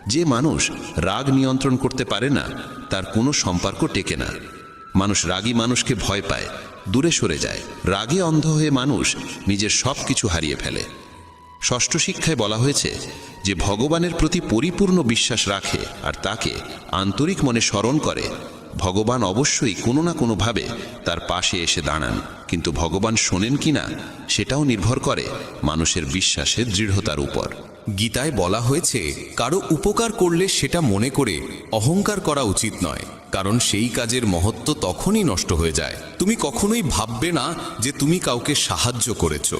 যে মানুষ রাগ নিয়ন্ত্রণ করতে পারে না তার কোনো সম্পর্ক টেকে না। মানুষ রাগী মানুষকে ভয় পায়, দূরে সরে যায়। রাগে অন্ধ হয়ে মানুষ নিজের সব কিছু হারিয়ে ফেলে। ষষ্ঠ শিক্ষায় বলা হয়েছে যে ভগবানের প্রতি পরিপূর্ণ বিশ্বাস রাখে আর তাকে আন্তরিক মনে স্মরণ করে, ভগবান অবশ্যই কোনো না কোনোভাবে তার পাশে এসে দাঁড়ান। কিন্তু ভগবান শোনেন কিনা সেটাও নির্ভর করে মানুষের বিশ্বাসের দৃঢ়তার উপর। গীতায় বলা হয়েছে, কারো উপকার করলে সেটা মনে করে অহংকার করা উচিত নয়, কারণ সেই কাজের মহত্ব তখনই নষ্ট হয়ে যায়। তুমি কখনোই ভাববে না যে তুমি কাউকে সাহায্য করেছো।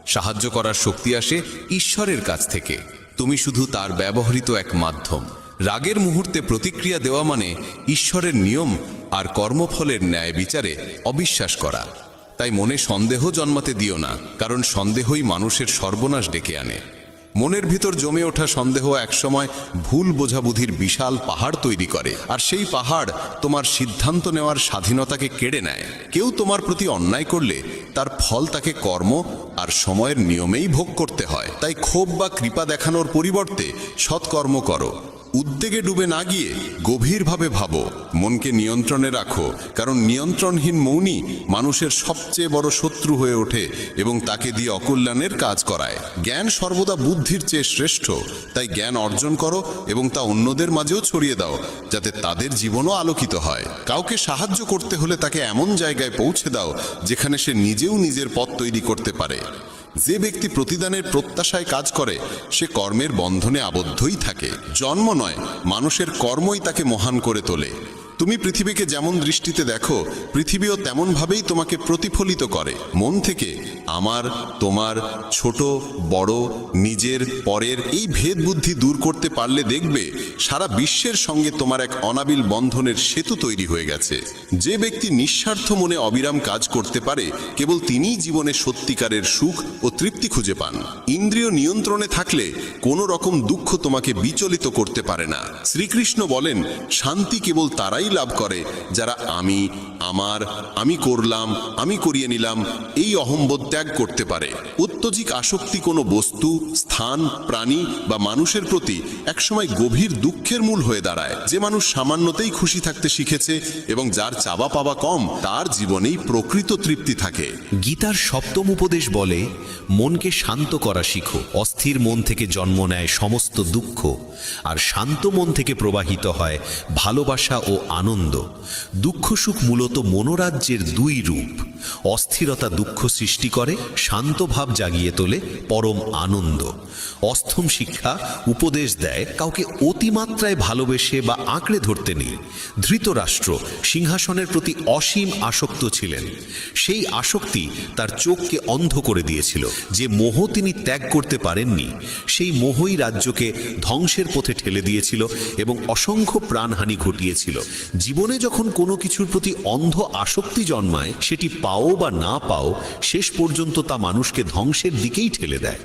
সাহায্য করার শক্তি আসে ঈশ্বরের কাছ থেকে, তুমি শুধু তার ব্যবহৃত এক মাধ্যম। রাগের মুহূর্তে প্রতিক্রিয়া দেওয়া মানে ঈশ্বরের নিয়ম আর কর্মফলের ন্যায় বিচারে অবিশ্বাস করা। তাই মনে সন্দেহ জন্মাতে দিও না, কারণ সন্দেহই মানুষের সর্বনাশ ডেকে আনে। মনের ভিতর জমে ওঠা সন্দেহ একসময় ভুল বোঝাবুঝির বিশাল পাহাড় তৈরি করে, আর সেই পাহাড় তোমার সিদ্ধান্ত নেওয়ার স্বাধীনতাকে কেড়ে নেয়। কেউ তোমার প্রতি অন্যায় করলে তার ফল তাকে কর্ম আর সময়ের নিয়মেই ভোগ করতে হয়। তাই ক্ষোভ বা কৃপা দেখানোর পরিবর্তে সৎকর্ম করো। উদ্বেগে ডুবে না গিয়ে গভীরভাবে ভাবো, মনকে নিয়ন্ত্রণে রাখো, কারণ নিয়ন্ত্রণহীন মৌনই মানুষের সবচেয়ে বড় শত্রু হয়ে ওঠে এবং তাকে দিয়ে অকল্যাণের কাজ করায়। জ্ঞান সর্বদা বুদ্ধির চেয়ে শ্রেষ্ঠ, তাই জ্ঞান অর্জন করো এবং তা অন্যদের মাঝেও ছড়িয়ে দাও, যাতে তাদের জীবনও আলোকিত হয়। কাউকে সাহায্য করতে হলে তাকে এমন জায়গায় পৌঁছে দাও যেখানে সে নিজেও নিজের পথ তৈরি করতে পারে। যে ব্যক্তি প্রতিদানের প্রত্যাশায় কাজ করে সে কর্মের বন্ধনে আবদ্ধই থাকে। জন্ম নয়, মানুষের কর্মই তাকে মহান করে তোলে। তুমি পৃথিবীকে যেমন দৃষ্টিতে দেখো, পৃথিবীও তেমনভাবেই তোমাকে প্রতিফলিত করে। মন থেকে আমার, তোমার, ছোট বড়, নিজের পরের এই ভেদ বুদ্ধি দূর করতে পারলে দেখবে সারা বিশ্বের সঙ্গে তোমার এক অনাবিল বন্ধনের সেতু তৈরি হয়ে গেছে। যে ব্যক্তি নিঃস্বার্থ মনে অবিরাম কাজ করতে পারে, কেবল তিনিই জীবনে সত্যিকারের সুখ ও তৃপ্তি খুঁজে পান। ইন্দ্রিয় নিয়ন্ত্রণে থাকলে কোনো রকম দুঃখ তোমাকে বিচলিত করতে পারে না। শ্রীকৃষ্ণ বলেন, শান্তি কেবল তারাই লাভ করে যারা আমি, আমার, আমি করলাম, আমি করিয়ে নিলাম এই অহংবোধ ত্যাগ করতে পারে। অত্যধিক আসক্তি কোনো বস্তু, স্থান, প্রাণী বা মানুষের প্রতি একসময় গভীর দুঃখের মূল হয়ে দাঁড়ায়। যে মানুষ সামান্যতেই খুশি থাকতে শিখেছে এবং যার চাওয়া পাওয়া কম, তার জীবনেই প্রকৃত তৃপ্তি থাকে। গীতার সপ্তম উপদেশ বলে, মনকে শান্ত করা শিখো। অস্থির মন থেকে জন্ম নেয় সমস্ত দুঃখ, আর শান্ত মন থেকে প্রবাহিত হয় ভালোবাসা ও আনন্দ। দুঃখ সুখ মূলত মনোরাজ্যের দুই রূপ। অস্থিরতা দুঃখ সৃষ্টি করে, শান্ত ভাব জাগিয়ে তোলে পরম আনন্দ। অষ্টম শিক্ষা উপদেশ দেয়, কাউকে অতিমাত্রায় ভালোবেসে বা আঁকড়ে ধরতে নেই। ধৃতরাষ্ট্র সিংহাসনের প্রতি অসীম আসক্ত ছিলেন। সেই আসক্তি তার চোখকে অন্ধ করে দিয়েছিল। যে মোহ তিনি ত্যাগ করতে পারেননি, সেই মোহই রাজ্যকে ধ্বংসের পথে ঠেলে দিয়েছিল এবং অসংখ্য প্রাণহানি ঘটিয়েছিল। জীবনে যখন কোনো কিছুর প্রতি অন্ধ আসক্তি জন্মায়, সেটি পাও বা না পাও, শেষ পর্যন্ত তা মানুষকে ধ্বংসের দিকেই ঠেলে দেয়।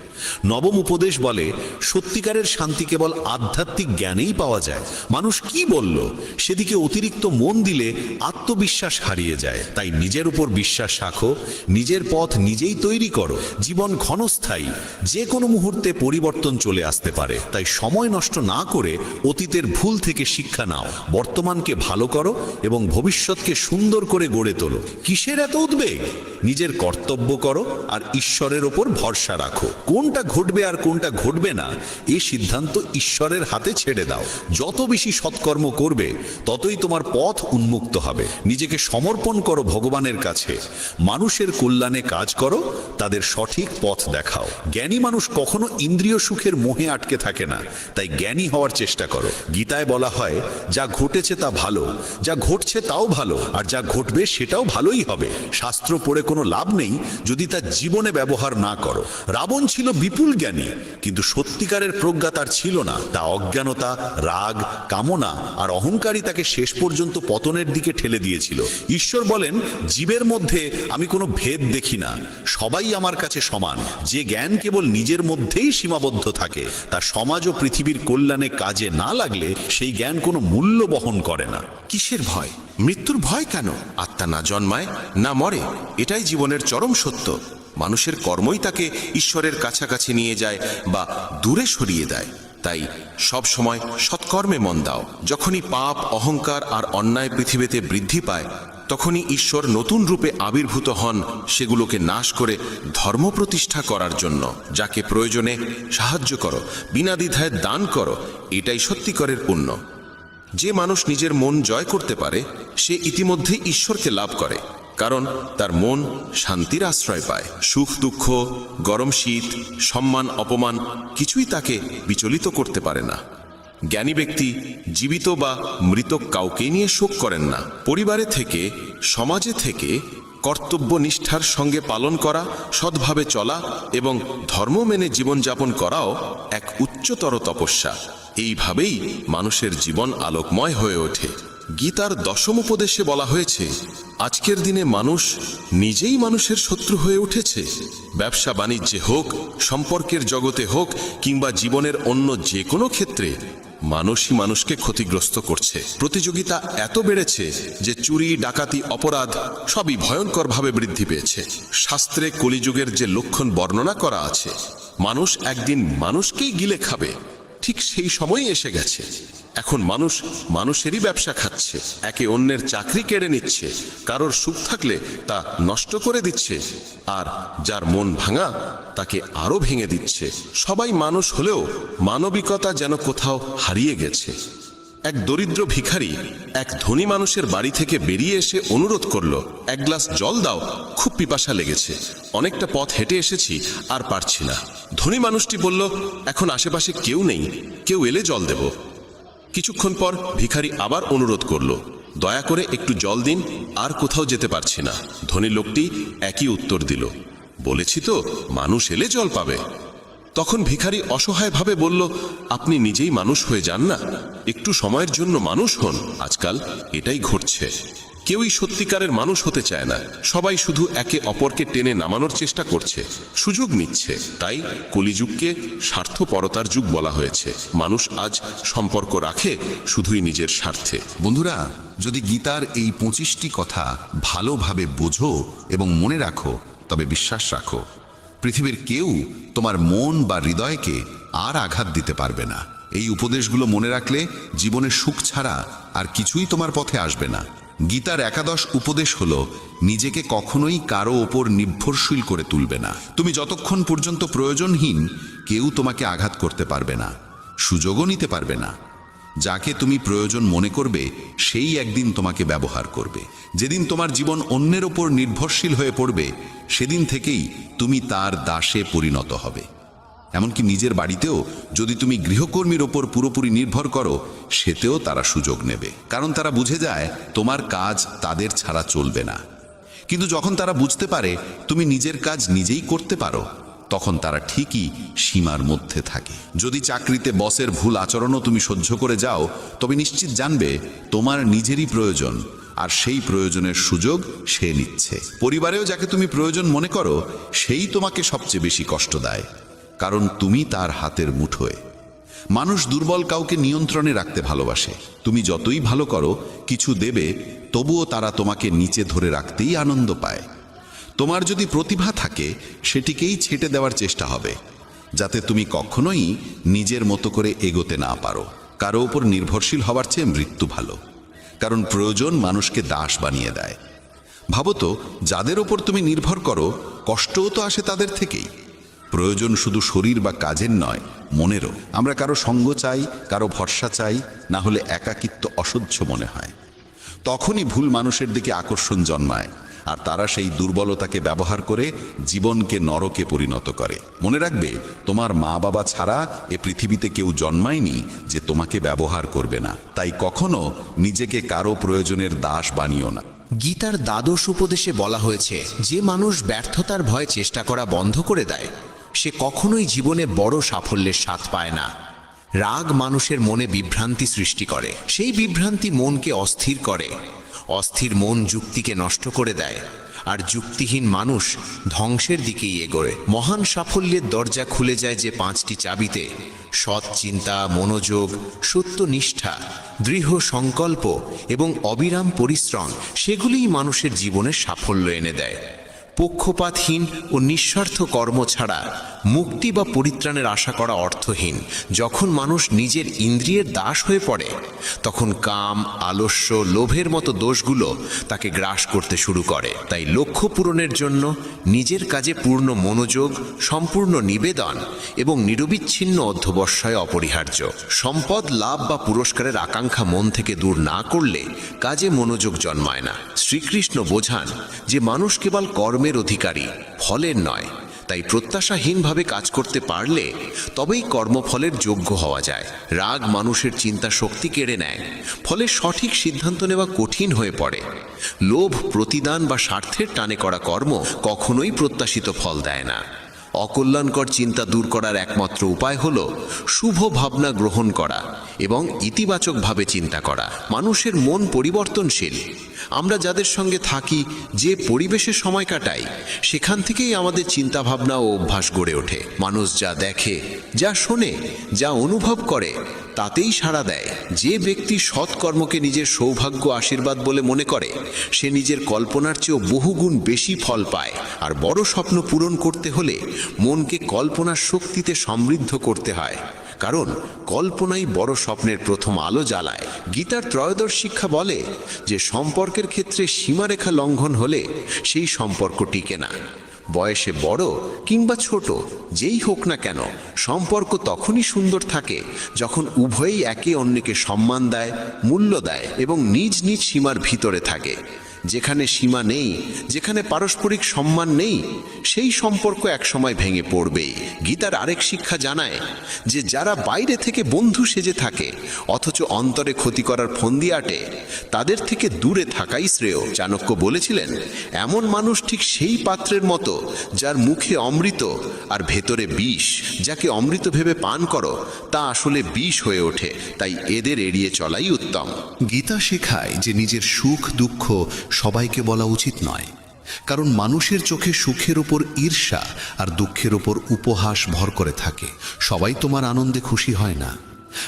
নবম উপদেশ বলে, সত্যিকারের শান্তি কেবল আধ্যাত্মিক জ্ঞানেই পাওয়া যায়। মানুষ কি বলল সেদিকে অতিরিক্ত মন দিলে আত্মবিশ্বাস হারিয়ে যায়। তাই নিজের উপর বিশ্বাস রাখো, নিজের পথ নিজেই তৈরি করো। জীবন ক্ষণস্থায়ী, যে কোনো মুহূর্তে পরিবর্তন চলে আসতে পারে। তাই সময় নষ্ট না করে অতীতের ভুল থেকে শিক্ষা নাও, বর্তমানকে ভালো করো এবং ভবিষ্যৎকে সুন্দর করে গড়ে তোলো। কিসের এত উদ্বেগ? নিজের কর্তব্য করো আর ঈশ্বরের ওপর ভরসা রাখো। কোনটা ঘটবে আর কোনটা ঘটবে না, এই সিদ্ধান্ত ঈশ্বরের হাতে ছেড়ে দাও। যত বেশি সৎকর্ম করবে, ততই তোমার পথ উন্মুক্ত হবে। নিজেকে সমর্পণ করো ভগবানের কাছে। মানুষের কল্যাণে কাজ করো, তাদের সঠিক পথ দেখাও। জ্ঞানী মানুষ কখনো ইন্দ্রিয় সুখের মোহে আটকে থাকে না, তাই জ্ঞানী হওয়ার চেষ্টা করো। গীতায় বলা হয়, যা ঘটেছে তা ভালো, যা ঘটছে তাও ভালো, আর যা ঘটবে সেটাও ভালোই হবে। শাস্ত্র পড়ে কোনো লাভ নেই যদি তা জীবনে ব্যবহার না করো। রাবণ ছিল বিপুল জ্ঞানী, কিন্তু সত্যিকারের প্রজ্ঞা তার ছিল না। তা অজ্ঞানতা, রাগ, কামনা আর অহংকারই তাকে শেষ পর্যন্ত পতনের দিকে ঠেলে দিয়েছিল। ঈশ্বর বলেন, জীবের মধ্যে আমি কোনো ভেদ দেখি না, সবাই আমার কাছে সমান। যে জ্ঞান কেবল নিজের মধ্যেই সীমাবদ্ধ থাকে, তা সমাজ ও পৃথিবীর কল্যাণে কাজে না লাগলে সেই জ্ঞান কোনো মূল্য বহন করে না। কিসের ভয়? মৃত্যুর ভয় কেন? আত্মা না জন্মায় না মরে, এটাই জীবনের চরম সত্য। মানুষের কর্মই তাকে ঈশ্বরের কাছাকাছি নিয়ে যায় বা দূরে সরিয়ে দেয়। তাই সব সময় সৎকর্মে মন দাও। যখনই পাপ, অহংকার আর অন্যায় পৃথিবীতে বৃদ্ধি পায়, তখনই ঈশ্বর নতুন রূপে আবির্ভূত হন সেগুলোকে নাশ করে ধর্ম প্রতিষ্ঠা করার জন্য। যাকে প্রয়োজনে সাহায্য করো, বিনা দ্বিধায় দান করো, এটাই সত্যিকারের পুণ্য। যে মানুষ নিজের মন জয় করতে পারে সে ইতিমধ্যেই ঈশ্বরকে লাভ করে, কারণ তার মন শান্তির আশ্রয় পায়। সুখ দুঃখ, গরম শীত, সম্মান অপমান কিছুই তাকে বিচলিত করতে পারে না। জ্ঞানী ব্যক্তি জীবিত বা মৃত কাউকে নিয়ে শোক করেন না। পরিবারে থেকে, সমাজে থেকে কর্তব্য নিষ্ঠার সঙ্গে পালন করা, সৎভাবে চলা এবং ধর্ম মেনে জীবনযাপন করাও এক উচ্চতর তপস্যা। এইভাবেই মানুষের জীবন আলোকময় হয়ে ওঠে। গীতার দশম উপদেশে বলা হয়েছে, আজকের দিনে মানুষ নিজেই মানুষের শত্রু হয়ে উঠেছে। ব্যবসা বাণিজ্যে হোক, সম্পর্কের জগতে হোক কিংবা জীবনের অন্য যে কোনো ক্ষেত্রে মানুষই মানুষকে ক্ষতিগ্রস্ত করছে। প্রতিযোগিতা এত বেড়েছে যে চুরি, ডাকাতি, অপরাধ সবই ভয়ঙ্করভাবে বৃদ্ধি পেয়েছে। শাস্ত্রে কলিযুগের যে লক্ষণ বর্ণনা করা আছে, মানুষ একদিন মানুষকেই গিলে খাবে, ঠিক সেই সময়ই এসে গেছে। এখন মানুষ মানুষেরই ব্যবসা খাচ্ছে, একে অন্যের চাকরি কেড়ে নিচ্ছে, কারোর সুখ থাকলে তা নষ্ট করে দিচ্ছে, আর যার মন ভাঙা তাকে আরো ভেঙে দিচ্ছে। সবাই মানুষ হলেও মানবিকতা যেন কোথাও হারিয়ে গেছে। এক দরিদ্র ভিখারি এক ধনী মানুষের বাড়ি থেকে বেরিয়ে এসে অনুরোধ করলো, এক গ্লাস জল দাও, খুব পিপাসা লেগেছে, অনেকটা পথ হেঁটে এসেছি, আর পারছি না। ধনী মানুষটি বলল, এখন আশেপাশে কেউ নেই, কেউ এলে জল দেব। কিছুক্ষণ পর ভিখারি আবার অনুরোধ করলো, দয়া করে একটু জল দিন, আর কোথাও যেতে পারছি না। ধনী লোকটি একই উত্তর দিল, বলেছি তো মানুষ এলে জল পাবে। তখন ভিখারি অসহায়ভাবে বলল, আপনি নিজেই মানুষ হয়ে যান না, একটু সময়ের জন্য মানুষ হন। আজকাল এটাই ঘটছে, কেউই সত্যিকারের মানুষ হতে চায় না। সবাই শুধু একে অপরকে টেনে নামানোর চেষ্টা করছে, সুযোগ নিচ্ছে। তাই কলিযুগকে স্বার্থপরতার যুগ বলা হয়েছে। মানুষ আজ সম্পর্ক রাখে শুধুই নিজের স্বার্থে। বন্ধুরা, যদি গীতার এই 25টি কথা ভালোভাবে বোঝো এবং মনে রাখো, তবে বিশ্বাস রাখো, পৃথিবীর কেউ তোমার মন বা হৃদয়কে আর আঘাত দিতে পারবে না। এই উপদেশগুলো মনে রাখলে জীবনে সুখ ছাড়া আর কিছুই তোমার পথে আসবে না। গীতার 11 উপদেশ হলো, নিজেকে কখনোই কারো ওপর নির্ভরশীল করে তুলবে না। তুমি যতক্ষণ পর্যন্ত প্রয়োজনহীন, কেউ তোমাকে আঘাত করতে পারবে না, সুযোগও নিতে পারবে না। যাকে তুমি প্রয়োজন মনে করবে, সেই একদিন তোমাকে ব্যবহার করবে। যেদিন তোমার জীবন অন্যের ওপর নির্ভরশীল হয়ে পড়বে, সেদিন থেকেই তুমি তার দাসে পরিণত হবে। এমনকি নিজের বাড়িতেও যদি তুমি গৃহকর্মীর ওপর পুরোপুরি নির্ভর করো, সেতেও তারা সুযোগ নেবে, কারণ তারা বুঝে যায় তোমার কাজ তাদের ছাড়া চলবে না। কিন্তু যখন তারা বুঝতে পারে তুমি নিজের কাজ নিজেই করতে পারো, তখন তারা ঠিকই সীমার মধ্যে থাকে। যদি চাকরিতে বসের ভুল আচরণও তুমি সহ্য করে যাও, তবে নিশ্চিত জানবে তোমার নিজেরই প্রয়োজন, আর সেই প্রয়োজনের সুযোগ সে নিচ্ছে। পরিবারেও যাকে তুমি প্রয়োজন মনে করো, সেই তোমাকে সবচেয়ে বেশি কষ্ট দেয়, কারণ তুমি তার হাতের মুঠোয়। মানুষ দুর্বল কাউকে নিয়ন্ত্রণে রাখতে ভালোবাসে। তুমি যতই ভালো করো, কিছু দেবে, তবুও তারা তোমাকে নিচে ধরে রাখতেই আনন্দ পায়। তোমার যদি প্রতিভা থাকে, সেটিকেই ছেটে দেওয়ার চেষ্টা হবে, যাতে তুমি কখনোই নিজের মতো করে এগোতে না পারো। কারো ওপর নির্ভরশীল হওয়ার চেয়ে মৃত্যু ভালো, কারণ প্রয়োজন মানুষকে দাস বানিয়ে দেয়। ভাবো তো, যাদের ওপর তুমি নির্ভর করো, কষ্টও তো আসে তাদের থেকেই। প্রয়োজন শুধু শরীর বা কাজের নয়, মনেরও। আমরা কারো সঙ্গ চাই, কারো ভরসা চাই, না হলে একাকিত্ব অসহ্য মনে হয়। তখনই ভুল মানুষের দিকে আকর্ষণ জন্মায়, আর তারা সেই দুর্বলতাকে ব্যবহার করে জীবনকে নরকে পরিণত করে। মনে রাখবে, তোমার মা বাবা ছাড়া এ পৃথিবীতে কেউ জন্মায়নি যে তোমাকে ব্যবহার করবে না। তাই কখনো নিজেকে কারো প্রয়োজনের দাস বানিও না। গীতার 12 উপদেশে বলা হয়েছে, যে মানুষ ব্যর্থতার ভয়ে চেষ্টা করা বন্ধ করে দেয়, সে কখনোই জীবনে বড় সাফল্যের স্বাদ পায় না। রাগ মানুষের মনে বিভ্রান্তি সৃষ্টি করে, সেই বিভ্রান্তি মনকে অস্থির করে। অস্থির মন যুক্তিকে নষ্ট করে দেয়, আর যুক্তিহীন মানুষ ধ্বংসের দিকেই এগোয়। মহান সাফল্যের দরজা খুলে যায় যে 5টি চাবিতে: সৎ চিন্তা, মনোযোগ, সত্যনিষ্ঠা, দৃঢ় সংকল্প এবং অবিরাম পরিশ্রম। সেগুলিই মানুষের জীবনে সাফল্য এনে দেয়। পক্ষপাতহীন ও নিঃস্বার্থ কর্ম ছাড়া মুক্তি বা পরিত্রাণের আশা করা অর্থহীন। যখন মানুষ নিজের ইন্দ্রিয়ের দাস হয়ে পড়ে তখন কাম, আলস্য, লোভের মতো দোষগুলো তাকে গ্রাস করতে শুরু করে। তাই লক্ষ্য পূরণের জন্য নিজের কাজে পূর্ণ মনোযোগ, সম্পূর্ণ নিবেদন এবং নিরবিচ্ছিন্ন অধ্যবসায় অপরিহার্য। সম্পদ লাভ বা পুরস্কারের আকাঙ্ক্ষা মন থেকে দূর না করলে কাজে মনোযোগ জন্মায় না। শ্রীকৃষ্ণ বোঝান যে মানুষ কেবল কর্মের অধিকারী, ফলের নয়। তাই প্রত্যাশাহীনভাবে কাজ করতে পারলে তবেই কর্মফলের যোগ্য হওয়া যায়। রাগ মানুষের চিন্তা শক্তি কেড়ে নেয়, ফলে সঠিক সিদ্ধান্ত নেওয়া কঠিন হয়ে পড়ে। লোভ, প্রতিদান বা স্বার্থের টানে করা কর্ম কখনোই প্রত্যাশিত ফল দেয় না। অকল্যাণকর চিন্তা দূর করার একমাত্র উপায় হল শুভ ভাবনা গ্রহণ করা এবং ইতিবাচকভাবে চিন্তা করা। মানুষের মন পরিবর্তনশীল। আমরা যাদের সঙ্গে থাকি, যে পরিবেশে সময় কাটাই, সেখান থেকেই আমাদের চিন্তাভাবনা ও অভ্যাস গড়ে ওঠে। মানুষ যা দেখে, যা শোনে, যা অনুভব করে তাতেই সাড়া দেয়। যে ব্যক্তি সৎকর্মকে নিজের সৌভাগ্য, আশীর্বাদ বলে মনে করে, সে নিজের কল্পনার চেয়েও বহুগুণ বেশি ফল পায়। আর বড় স্বপ্ন পূরণ করতে হলে মনকে কল্পনার শক্তিতে সমৃদ্ধ করতে হয়, কারণ কল্পনাই বড় স্বপ্নের প্রথম আলো জ্বালায়। গীতার ত্রয়োদশ শিক্ষা বলে যে সম্পর্কের ক্ষেত্রে সীমারেখা লঙ্ঘন হলে সেই সম্পর্ক টিকে না। বয়সে বড় কিংবা ছোট যেই হোক না কেন, সম্পর্ক তখনই সুন্দর থাকে যখন উভয়েই একে অন্যকে সম্মান দেয়, মূল্য দেয় এবং নিজ নিজ সীমার ভিতরে থাকে। যেখানে সীমা নেই, যেখানে পারস্পরিক সম্মান নেই, সেই সম্পর্ক একসময় ভেঙে পড়বেই। গীতার আরেক শিক্ষা জানায় যে যারা বাইরে থেকে বন্ধু সেজে থাকে অথচ অন্তরে ক্ষতি করার ফন্দি আটে, তাদের থেকে দূরে থাকাই শ্রেয়। চাণক্য বলেছিলেন, এমন মানুষ ঠিক সেই পাত্রের মতো যার মুখে অমৃত আর ভেতরে বিষ। যাকে অমৃত ভেবে পান করো তা আসলে বিষ হয়ে ওঠে। তাই এদের এড়িয়ে চলাই উত্তম। গীতা শেখায় যে নিজের সুখ দুঃখ সবাইকে বলা উচিত নয়, কারণ মানুষের চোখে সুখের ওপর ঈর্ষা আর দুঃখের ওপর উপহাস ভর করে থাকে। সবাই তোমার আনন্দে খুশি হয় না,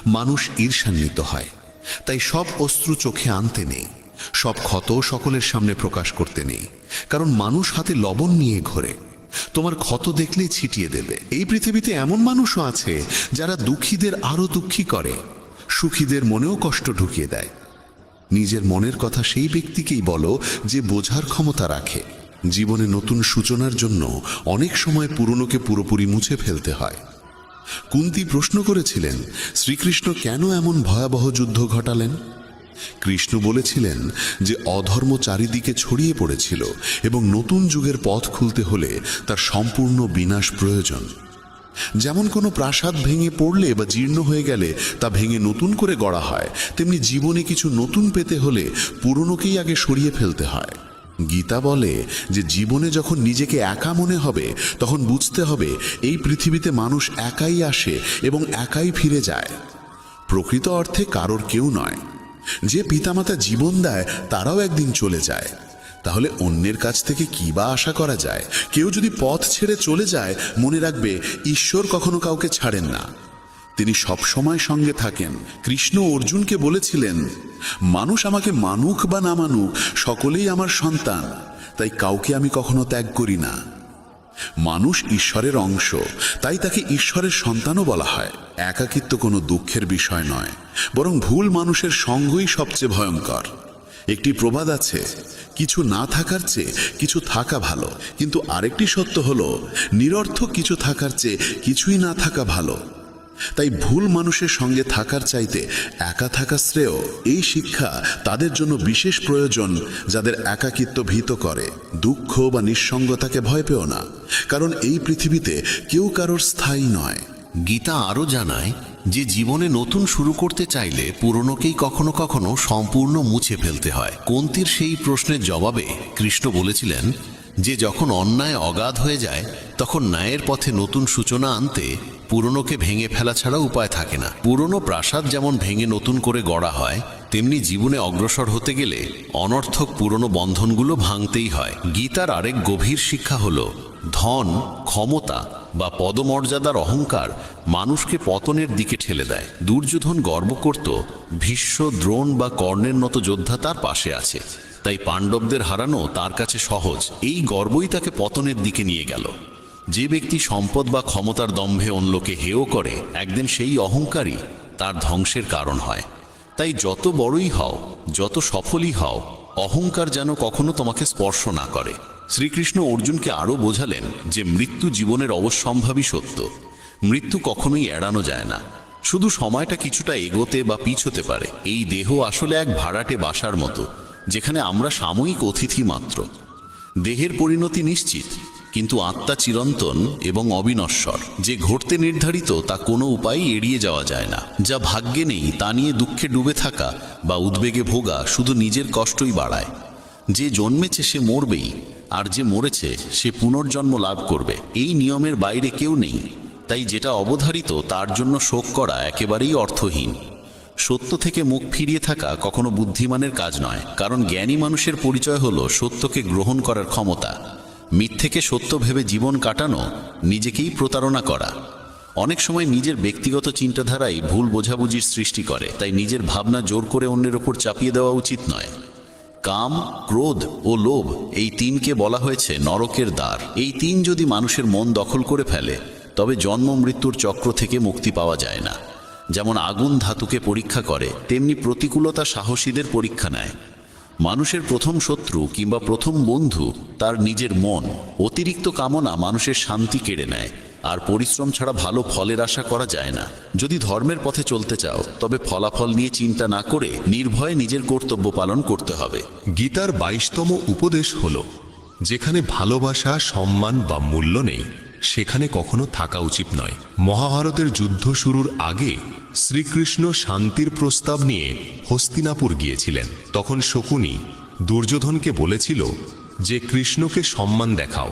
মানুষ ঈর্ষান্বিত হয়। তাই সব অশ্রু চোখে আনতে নেই, সব ক্ষত সকলের সামনে প্রকাশ করতে নেই, কারণ মানুষ হাতে লবণ নিয়ে ঘোরে, তোমার ক্ষত দেখলেই ছিটিয়ে দেবে। এই পৃথিবীতে এমন মানুষও আছে যারা দুঃখীদের আরো দুঃখী করে, সুখীদের মনেও কষ্ট ঢুকিয়ে দেয়। নিজের মনের কথা সেই ব্যক্তিকেই বলো যে বোঝার ক্ষমতা রাখে। জীবনে নতুন সূচনার জন্য অনেক সময় পুরনোকে পুরোপুরি মুছে ফেলতে হয়। কুন্তী প্রশ্ন করেছিলেন, শ্রীকৃষ্ণ কেন এমন ভয়াবহ যুদ্ধ ঘটালেন? কৃষ্ণ বলেছিলেন যে অধর্ম চারিদিকে ছড়িয়ে পড়েছিল এবং নতুন যুগের পথ খুলতে হলে তার সম্পূর্ণ বিনাশ প্রয়োজন। যেমন কোনো প্রাসাদ ভেঙে পড়লে বা জীর্ণ হয়ে গেলে তা ভেঙে নতুন করে গড়া হয়, তেমনি জীবনে কিছু নতুন পেতে হলে পুরনোকেই আগে সরিয়ে ফেলতে হয়। গীতা বলে যে জীবনে যখন নিজেকে একা মনে হবে তখন বুঝতে হবে এই পৃথিবীতে মানুষ একাই আসে এবং একাই ফিরে যায়। প্রকৃত অর্থে কারোর কেউ নয়। যে পিতামাতা জীবন দেয় তারাও একদিন চলে যায়। তাহলে অন্যের কাছ থেকে কি বা আশা করা যায়? কেউ যদি পথ ছেড়ে চলে যায়, মনে রাখবে ঈশ্বর কখনো কাউকে ছাড়েন না, তিনি সবসময় সঙ্গে থাকেন। কৃষ্ণ অর্জুনকে বলেছিলেন, মানুষ আমাকে মানুক বা না মানুক সকলেই আমার সন্তান, তাই কাউকে আমি কখনো ত্যাগ করি না। মানুষ ঈশ্বরের অংশ, তাই তাকে ঈশ্বরের সন্তানও বলা হয়। একাকিত্ব কোনো দুঃখের বিষয় নয়, বরং ভুল মানুষের সঙ্গই সবচেয়ে ভয়ঙ্কর। একটি প্রবাদ আছে, কিছু না থাকার চেয়ে কিছু থাকা ভালো, কিন্তু আরেকটি সত্য হলো নিরর্থক কিছু থাকার চেয়ে কিছুই না থাকা ভালো। তাই ভুল মানুষের সঙ্গে থাকার চাইতে একা থাকা শ্রেয়। এই শিক্ষা তাদের জন্য বিশেষ প্রয়োজন যাদের একাকিত্ব ভীত করে। দুঃখ বা নিঃসঙ্গতাকে ভয় পেও না, কারণ এই পৃথিবীতে কেউ কারোর স্থায়ী নয়। গীতা আরও জানায় যে জীবনে নতুন শুরু করতে চাইলে পুরনোকেই কখনো কখনো সম্পূর্ণ মুছে ফেলতে হয়। কুন্তীর সেই প্রশ্নের জবাবে কৃষ্ণ বলেছিলেন যে যখন অন্যায় অগাধ হয়ে যায় তখন ন্যায়ের পথে নতুন সূচনা আনতে পুরনোকে ভেঙে ফেলা ছাড়া উপায় থাকে না। পুরনো প্রাসাদ যেমন ভেঙে নতুন করে গড়া হয়, তেমনি জীবনে অগ্রসর হতে গেলে অনর্থক পুরনো বন্ধনগুলো ভাঙতেই হয়। গীতার আরেক গভীর শিক্ষা হলো ধন, ক্ষমতা বা পদমর্যাদার অহংকার মানুষকে পতনের দিকে ঠেলে দেয়। দুর্যোধন গর্ব করত ভীষ্ম, দ্রোণ বা কর্ণের মতো যোদ্ধা তার পাশে আছে, তাই পাণ্ডবদের হারানো তার কাছে সহজ। এই গর্বই তাকে পতনের দিকে নিয়ে গেল। যে ব্যক্তি সম্পদ বা ক্ষমতার দম্ভে অন্যকে হেয় করে, একদিন সেই অহংকারই তার ধ্বংসের কারণ হয়। তাই যত বড়ই হও, যত সফলই হও, অহংকার যেন কখনো তোমাকে স্পর্শ না করে। শ্রীকৃষ্ণ অর্জুনকে আরও বোঝালেন যে মৃত্যু জীবনের অবশ্যম্ভাবী সত্য। মৃত্যু কখনোই এড়ানো যায় না, শুধু সময়টা কিছুটা এগোতে বা পিছোতে পারে। এই দেহ আসলে এক ভাড়াটে বাসার মতো, যেখানে আমরা সাময়িক অতিথি মাত্র। দেহের পরিণতি নিশ্চিত, কিন্তু আত্মা চিরন্তন এবং অবিনশ্বর। যে ঘটতে নির্ধারিত তা কোনো উপায় এড়িয়ে যাওয়া যায় না। যা ভাগ্যে নেই তা নিয়ে দুঃখে ডুবে থাকা বা উদ্বেগে ভোগা শুধু নিজের কষ্টই বাড়ায়। যে জন্মেছে সে মরবেই, আর যে মরেছে সে পুনর্জন্ম লাভ করবে। এই নিয়মের বাইরে কেউ নেই। তাই যেটা অবধারিত তার জন্য শোক করা একেবারেই অর্থহীন। সত্য থেকে মুখ ফিরিয়ে থাকা কখনো বুদ্ধিমানের কাজ নয়, কারণ জ্ঞানী মানুষের পরিচয় হলো সত্যকে গ্রহণ করার ক্ষমতা। মিথ্যেকে সত্য ভেবে জীবন কাটানো নিজেকেই প্রতারণা করা। অনেক সময় নিজের ব্যক্তিগত চিন্তাধারাই ভুল বোঝাবুঝির সৃষ্টি করে। তাই নিজের ভাবনা জোর করে অন্যের ওপর চাপিয়ে দেওয়া উচিত নয়। কাম, ক্রোধ ও লোভ, এই তিনকে বলা হয়েছে নরকের দ্বার। এই তিন যদি মানুষের মন দখল করে ফেলে, তবে জন্ম মৃত্যুর চক্র থেকে মুক্তি পাওয়া যায় না। যেমন আগুন ধাতুকে পরীক্ষা করে, তেমনি প্রতিকূলতা সাহসীদের পরীক্ষা নেয়। মানুষের প্রথম শত্রু কিংবা প্রথম বন্ধু তার নিজের মন। অতিরিক্ত কামনা মানুষের শান্তি কেড়ে নেয়, আর পরিশ্রম ছাড়া ভালো ফলের আশা করা যায় না। যদি ধর্মের পথে চলতে চাও, তবে ফলাফল নিয়ে চিন্তা না করে নির্ভয়ে নিজের কর্তব্য পালন করতে হবে। গীতার 22তম উপদেশ হল, যেখানে ভালোবাসা, সম্মান বা মূল্য নেই, সেখানে কখনো থাকা উচিত নয়। মহাভারতের যুদ্ধ শুরুর আগে শ্রীকৃষ্ণ শান্তির প্রস্তাব নিয়ে হস্তিনাপুর গিয়েছিলেন। তখন শকুনি দুর্যোধনকে বলেছিল যে কৃষ্ণকে সম্মান দেখাও,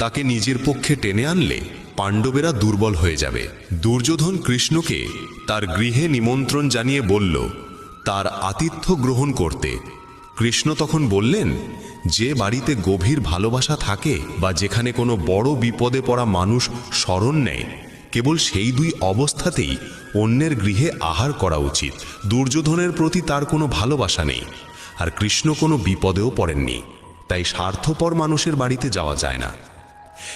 তাকে নিজের পক্ষে টেনে আনলে পাণ্ডবেরা দুর্বল হয়ে যাবে। দুর্যোধন কৃষ্ণকে তার গৃহে নিমন্ত্রণ জানিয়ে বলল তার আতিথ্য গ্রহণ করতে। কৃষ্ণ তখন বললেন, যে বাড়িতে গভীর ভালোবাসা থাকে বা যেখানে কোনো বড় বিপদে পড়া মানুষ শরণ নেয়, কেবল সেই দুই অবস্থাতেই অন্যের গৃহে আহার করা উচিত। দুর্যোধনের প্রতি তার কোনো ভালোবাসা নেই, আর কৃষ্ণ কোনো বিপদেও পড়েননি। তাই স্বার্থপর মানুষের বাড়িতে যাওয়া যায় না।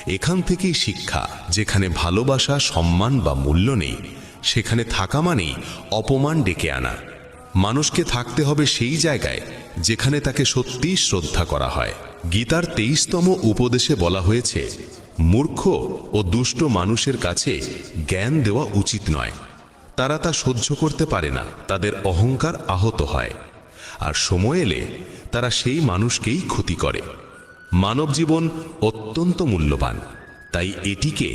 এখান থেকেই শিক্ষা, যেখানে ভালোবাসা, সম্মান বা মূল্য নেই, সেখানে থাকা মানেই অপমান ডেকে আনা। মানুষকে থাকতে হবে সেই জায়গায় যেখানে তাকে সত্যিই শ্রদ্ধা করা হয়। গীতার 23তম উপদেশে বলা হয়েছে, মূর্খ ও দুষ্ট মানুষের কাছে জ্ঞান দেওয়া উচিত নয়। তারা তা সহ্য করতে পারে না, তাদের অহংকার আহত হয়, আর সময় এলে তারা সেই মানুষকেই ক্ষতি করে। মানব জীবন অত্যন্ত মূল্যবান, তাই এটিকে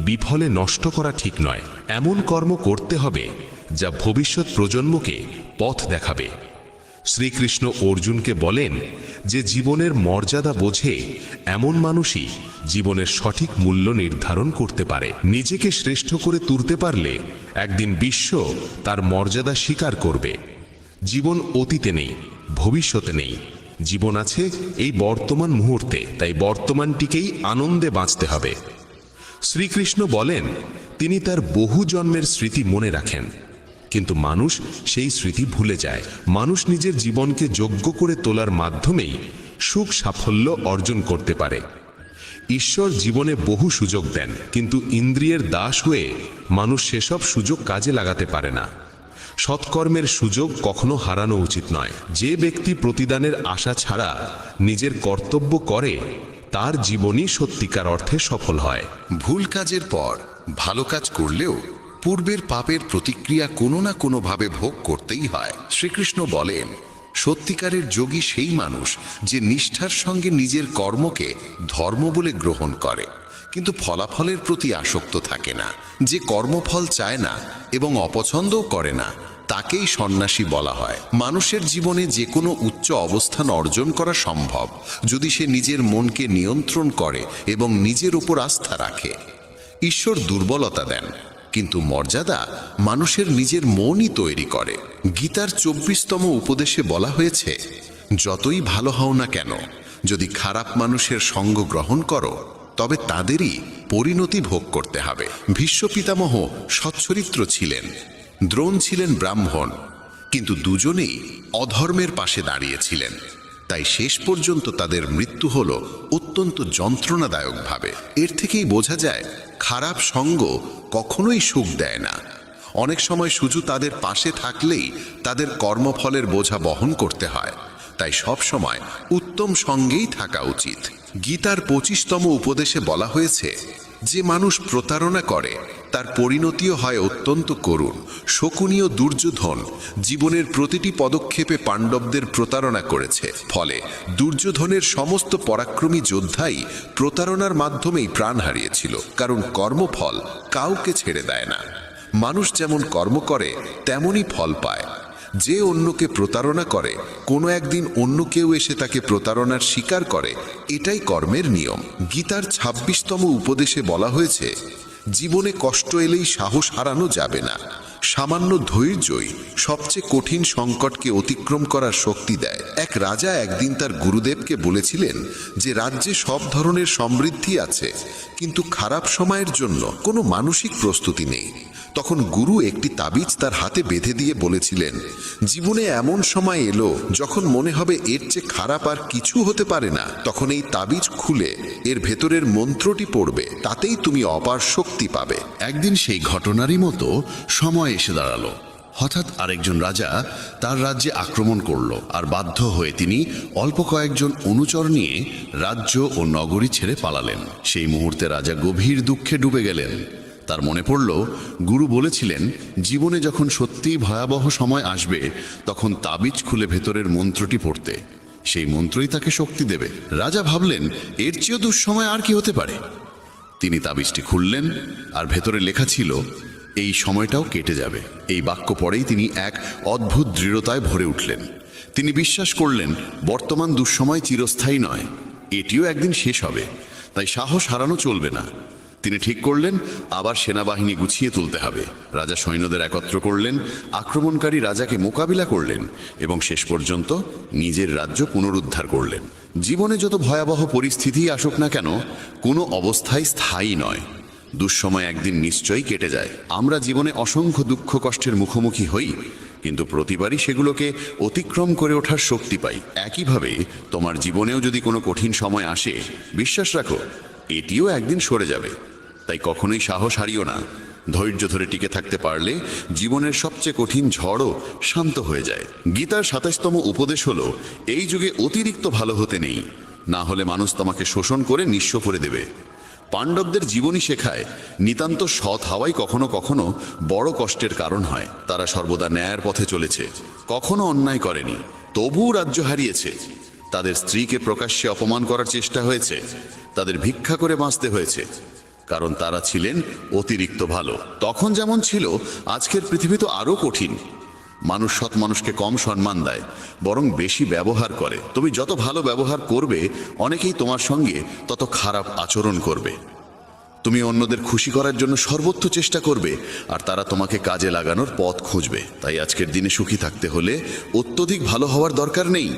বিফলে নষ্ট করা ঠিক নয়। এমন কর্ম করতে হবে যা ভবিষ্যৎ প্রজন্মকে পথ দেখাবে। শ্রীকৃষ্ণ অর্জুনকে বলেন যে জীবনের মর্যাদা বোঝে এমন মানুষই জীবনের সঠিক মূল্য নির্ধারণ করতে পারে। নিজেকে শ্রেষ্ঠ করে তুলতে পারলে একদিন বিশ্ব তার মর্যাদা স্বীকার করবে। জীবন অতীতে নেই, ভবিষ্যতে নেই, জীবন আছে এই বর্তমান মুহূর্তে। তাই বর্তমানটিকেই আনন্দে বাঁচতে হবে। শ্রীকৃষ্ণ বলেন তিনি তার বহু জন্মের স্মৃতি মনে রাখেন, কিন্তু মানুষ সেই স্মৃতি ভুলে যায়। মানুষ নিজের জীবনকে যোগ্য করে তোলার মাধ্যমেই সুখ সাফল্য অর্জন করতে পারে। ঈশ্বর জীবনে বহু সুযোগ দেন, কিন্তু ইন্দ্রিয়ের দাস হয়ে মানুষ সেসব সুযোগ কাজে লাগাতে পারে না। সৎকর্মের সুযোগ কখনো হারানো উচিত নয়। যে ব্যক্তি প্রতিদানের আশা ছাড়া নিজের কর্তব্য করে, তার জীবনই সত্যিকার অর্থে সফল হয়। ভুল কাজের পর ভালো কাজ করলেও পূর্বের পাপের প্রতিক্রিয়া কোনো না কোনোভাবে ভোগ করতেই হয়। শ্রীকৃষ্ণ বলেন, সত্যিকারের যোগী সেই মানুষ যে নিষ্ঠার সঙ্গে নিজের কর্মকে ধর্ম বলে গ্রহণ করে, কিন্তু ফলাফলের প্রতি আসক্ত থাকে না। যে কর্মফল চায় না এবং অপছন্দও করে না, তাকেই সন্ন্যাসী বলা হয়। মানুষের জীবনে যে কোনো উচ্চ অবস্থান অর্জন করা সম্ভব যদি সে নিজের মনকে নিয়ন্ত্রণ করে এবং নিজের উপর আস্থা রাখে। ঈশ্বর দুর্বলতা দেন, কিন্তু মর্যাদা মানুষের নিজের মনই তৈরি করে। গীতার 24তম উপদেশে বলা হয়েছে, যতই ভালো হও না কেন, যদি খারাপ মানুষের সঙ্গ গ্রহণ করো, তবে তাদেরই পরিণতি ভোগ করতে হবে। ভীষ্ম পিতামহ সচ্চরিত্র ছিলেন, দ্রোণ ছিলেন ব্রাহ্মণ, কিন্তু দুজনেই অধর্মের পাশে দাঁড়িয়েছিলেন। তাই শেষ পর্যন্ত তাদের মৃত্যু হল অত্যন্ত যন্ত্রণাদায়কভাবে। এর থেকেই বোঝা যায় খারাপ সঙ্গ কখনোই সুখ দেয় না। অনেক সময় শুধু তাদের পাশে থাকলেই তাদের কর্মফলের বোঝা বহন করতে হয়। তাই সব সময় উত্তম সঙ্গেই থাকা উচিত। গীতার 25তম উপদেশে বলা হয়েছে, যে মানুষ প্রতারণা করে তার পরিণতিও হয় অত্যন্ত করুণ। শকুনীয় দুর্যোধন জীবনের প্রতিটি পদক্ষেপে পাণ্ডবদের প্রতারণা করেছে। ফলে দুর্যোধনের সমস্ত পরাক্রমী যোদ্ধাই প্রতারণার মাধ্যমেই প্রাণ হারিয়েছিল, কারণ কর্মফল কাউকে ছেড়ে দেয় না। মানুষ যেমন কর্ম করে তেমনই ফল পায়। যে অন্যকে প্রতারণা করে কোনো একদিন অন্য কেউ এসে তাকে প্রতারণার শিকার করে, এটাই কর্মের নিয়ম। গীতার 26তম উপদেশে বলা হয়েছে, জীবনে কষ্ট এলেই সাহস হারানো যাবে না। সামান্য ধৈর্যই সবচেয়ে কঠিন সংকটকে অতিক্রম করার শক্তি দেয়। এক রাজা একদিন তার গুরুদেবকে বলেছিলেন যে রাজ্যে সব ধরনের সমৃদ্ধি আছে, কিন্তু খারাপ সময়ের জন্য কোনো মানসিক প্রস্তুতি নেই। তখন গুরু একটি তাবিজ তার হাতে বেঁধে দিয়ে বলেছিলেন, জীবনে এমন সময় এলো যখন মনে হবে এর চেয়ে খারাপ আর কিছু হতে পারে না, তখন এই তাবিজ খুলে এর ভেতরের মন্ত্রটি পড়বে, তাতেই তুমি অপার শক্তি পাবে। একদিন সেই ঘটনারই মতো সময় এসে দাঁড়ালো। হঠাৎ আরেকজন রাজা তার রাজ্যে আক্রমণ করল, আর বাধ্য হয়ে তিনি অল্প কয়েকজন অনুচর নিয়ে রাজ্য ও নগরী ছেড়ে পালালেন। সেই মুহূর্তে রাজা গভীর দুঃখে ডুবে গেলেন। তার মনে পড়ল, গুরু বলেছিলেন জীবনে যখন সত্যিই ভয়াবহ সময় আসবে তখন তাবিজ খুলে ভেতরের মন্ত্রটি পড়তে। সেই মন্ত্রই তাকে শক্তি দেবে। রাজা ভাবলেন, এর চেয়েও দুঃসময় আর কি হতে পারে। তিনি তাবিজটি খুললেন, আর ভেতরে লেখা ছিল, এই সময়টাও কেটে যাবে। এই বাক্য পড়েই তিনি এক অদ্ভুত দৃঢ়তায় ভরে উঠলেন। তিনি বিশ্বাস করলেন, বর্তমান দুঃসময় চিরস্থায়ী নয়, এটিও একদিন শেষ হবে। তাই সাহস হারানো চলবে না। তিনি ঠিক করলেন, আবার সেনাবাহিনী গুছিয়ে তুলতে হবে। রাজা সৈন্যদের একত্র করলেন, আক্রমণকারী রাজাকে মোকাবিলা করলেন এবং শেষ পর্যন্ত নিজের রাজ্য পুনরুদ্ধার করলেন। জীবনে যত ভয়াবহ পরিস্থিতি আসুক না কেন, কোনো অবস্থাই স্থায়ী নয়। দুঃসময় একদিন নিশ্চয়ই কেটে যায়। আমরা জীবনে অসংখ্য দুঃখ কষ্টের মুখোমুখি হই, কিন্তু প্রতিবারই সেগুলোকে অতিক্রম করে ওঠার শক্তি পাই। একইভাবে তোমার জীবনেও যদি কোনো কঠিন সময় আসে, বিশ্বাস রাখো এটিও একদিন সরে যাবে। তাই কখনোই সাহস হারিও না। ধৈর্য ধরে টিকে থাকতে পারলে জীবনের সবচেয়ে কঠিন ঝড়ও শান্ত হয়ে যায়। গীতার 27তম উপদেশ হলো, এই যুগে অতিরিক্ত ভালো হতে নেই, না হলে মানুষ তোমাকে শোষণ করে নিঃস্ব করে দেবে। পাণ্ডবদের জীবনী শেখায়, নিতান্ত সৎ হওয়াই কখনো কখনো বড় কষ্টের কারণ হয়। তারা সর্বদা ন্যায়ের পথে চলেছে, কখনো অন্যায় করেনি, তবুও রাজ্য হারিয়েছে। তাদের স্ত্রীকে প্রকাশ্যে অপমান করার চেষ্টা হয়েছে, তাদের ভিক্ষা করে বাঁচতে হয়েছে, কারণ তারা ছিলেন অতিরিক্ত ভালো। তখন যেমন ছিল, আজকের পৃথিবী তো আরও কঠিন। মানুষ সৎ মানুষকে কম সম্মান দেয়, বরং বেশি ব্যবহার করে। তুমি যত ভালো ব্যবহার করবে, অনেকেই তোমার সঙ্গে তত খারাপ আচরণ করবে। তুমি অন্যদের খুশি করার জন্য সর্বোচ্চ চেষ্টা করবে, আর তারা তোমাকে কাজে লাগানোর পথ খুঁজবে। তাই আজকের দিনে সুখী থাকতে হলে অত্যধিক ভালো হওয়ার দরকার নেই।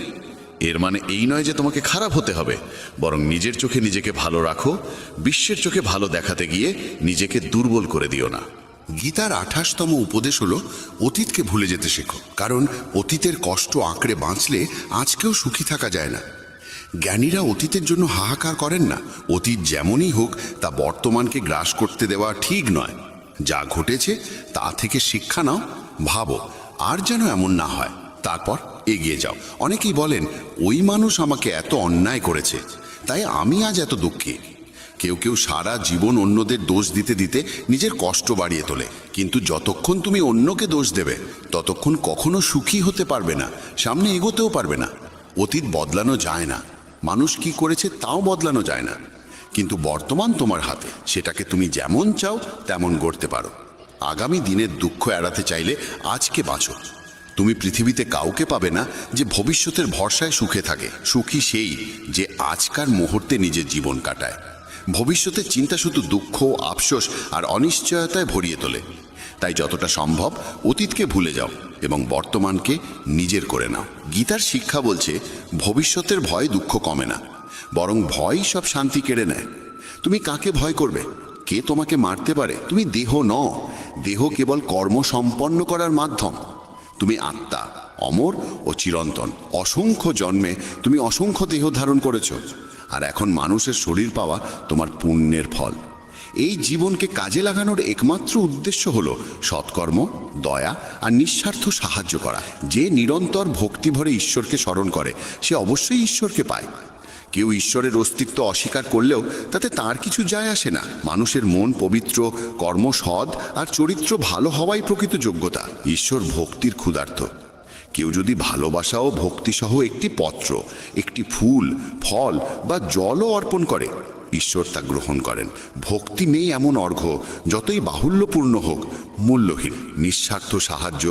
এর মানে এই নয় যে তোমাকে খারাপ হতে হবে, বরং নিজের চোখে নিজেকে ভালো রাখো। বিশ্বের চোখে ভালো দেখাতে গিয়ে নিজেকে দুর্বল করে দিও না। গীতার 28তম উপদেশ হলো, অতীতকে ভুলে যেতে শেখো, কারণ অতীতের কষ্ট আঁকড়ে বাঁচলে আজকেও সুখী থাকা যায় না। জ্ঞানীরা অতীতের জন্য হাহাকার করেন না। অতীত যেমনই হোক, তা বর্তমানকে গ্রাস করতে দেওয়া ঠিক নয়। যা ঘটেছে তা থেকে শিক্ষা নাও, ভাবো আর যেন এমন না হয়, তারপর এগিয়ে যাও। অনেকেই বলেন, ওই মানুষ আমাকে এত অন্যায় করেছে, তাই আমি আজ এত দুঃখী। কেউ কেউ সারা জীবন অন্যদের দোষ দিতে দিতে নিজের কষ্ট বাড়িয়ে তোলে। কিন্তু যতক্ষণ তুমি অন্যকে দোষ দেবে, ততক্ষণ কখনো সুখী হতে পারবে না, সামনে এগোতেও পারবে না। অতীত বদলানো যায় না, মানুষ কি করেছে তাও বদলানো যায় না, কিন্তু বর্তমান তোমার হাতে, সেটাকে তুমি যেমন চাও তেমন গড়তে পারো। আগামী দিনের দুঃখ এড়াতে চাইলে আজকে বাঁচো। তুমি পৃথিবীতে কাউকে পাবে না যে ভবিষ্যতের ভরসায় সুখে থাকে। সুখী সেই যে আজকার মুহূর্তে নিজের জীবন কাটায়। ভবিষ্যতের চিন্তা শুধু দুঃখ, আফসোস আর অনিশ্চয়তায় ভরিয়ে তোলে। তাই যতটা সম্ভব অতীতকে ভুলে যাও এবং বর্তমানকে নিজের করে নাও। গীতার শিক্ষা বলছে, ভবিষ্যতের ভয় দুঃখ কমে না, বরং ভয় সব শান্তি কেড়ে নেয়। তুমি কাকে ভয় করবে? কে তোমাকে মারতে পারে? তুমি দেহ নও, দেহ কেবল কর্ম সম্পন্ন করার মাধ্যম। তুমি আত্মা, অমর ও চিরন্তন। অসংখ্য জন্মে তুমি অসংখ্য দেহ ধারণ করেছ, আর এখন মানুষের শরীর পাওয়া তোমার পুণ্যের ফল। এই জীবনকে কাজে লাগানোর একমাত্র উদ্দেশ্য হলো সৎকর্ম, দয়া আর নিঃস্বার্থ সাহায্য করা। যে নিরন্তর ভক্তি ভরে ঈশ্বরকে স্মরণ করে সে অবশ্যই ঈশ্বরকে পায়। কেউ ঈশ্বরের অস্তিত্ব অস্বীকার করলেও তাতে তার কিছু যায় আসে না। মানুষের মন পবিত্র, কর্ম সৎ আর চরিত্র ভালো হওয়াই প্রকৃত যোগ্যতা। ঈশ্বর ভক্তির ক্ষুধার্ত। কেউ যদি ভালোবাসা ও ভক্তিসহ একটি পত্র, একটি ফুল, ফল বা জলও অর্পণ করে, ঈশ্বর তা গ্রহণ করেন। ভক্তি নেই এমন অর্ঘ্য যতই বাহুল্যপূর্ণ হোক মূল্যহীন। নিঃস্বার্থ সাহায্য,